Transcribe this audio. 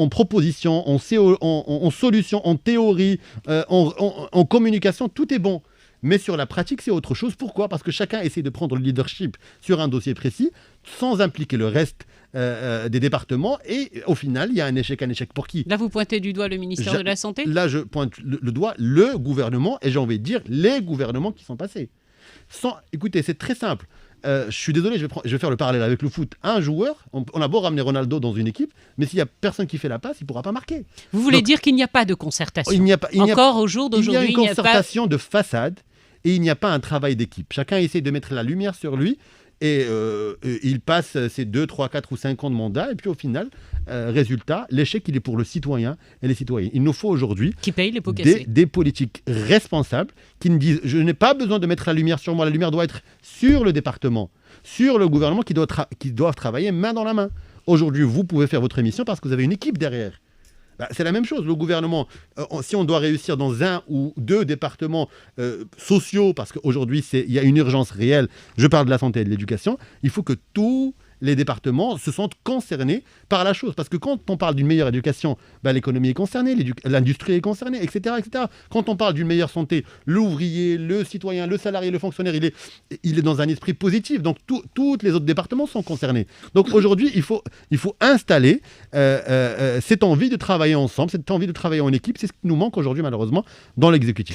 en propositions, en solutions, en théorie, en communication, tout est bon. Mais sur la pratique, c'est autre chose. Pourquoi ? Parce que chacun essaie de prendre le leadership sur un dossier précis, sans impliquer le reste des départements. Et au final, il y a un échec pour qui ? Là, vous pointez du doigt le ministère de la Santé ? Là, je pointe le doigt le gouvernement, et j'ai envie de dire les gouvernements qui sont passés. Écoutez, c'est très simple. Je suis désolé, je vais faire le parallèle avec le foot. Un joueur, on a beau ramener Ronaldo dans une équipe, mais s'il n'y a personne qui fait la passe, il ne pourra pas marquer. Vous voulez dire qu'il n'y a pas de concertation ? Encore au jour d'aujourd'hui, il y a une concertation de façade et il n'y a pas un travail d'équipe. Chacun essaie de mettre la lumière sur lui et il passe ses 2, 3, 4 ou 5 ans de mandat et puis au final, résultat, l'échec, il est pour le citoyen et les citoyennes. Il nous faut aujourd'hui qui payent les pots cassés. Des politiques responsables qui nous disent « je n'ai pas besoin de mettre la lumière sur moi, la lumière doit être sur le département, sur le gouvernement qui doivent travailler main dans la main. Aujourd'hui, vous pouvez faire votre émission parce que vous avez une équipe derrière. » C'est la même chose. Le gouvernement, si on doit réussir dans 1 ou 2 départements sociaux, parce qu'aujourd'hui, il y a une urgence réelle, je parle de la santé et de l'éducation, il faut que tous les départements se sentent concernés par la chose. Parce que quand on parle d'une meilleure éducation, l'économie est concernée, l'industrie est concernée, etc., etc. Quand on parle d'une meilleure santé, l'ouvrier, le citoyen, le salarié, le fonctionnaire, il est dans un esprit positif. Donc, tous les autres départements sont concernés. Donc, aujourd'hui, il faut installer cette envie de travailler ensemble, cette envie de travailler en équipe. C'est ce qui nous manque aujourd'hui, malheureusement, dans l'exécutif.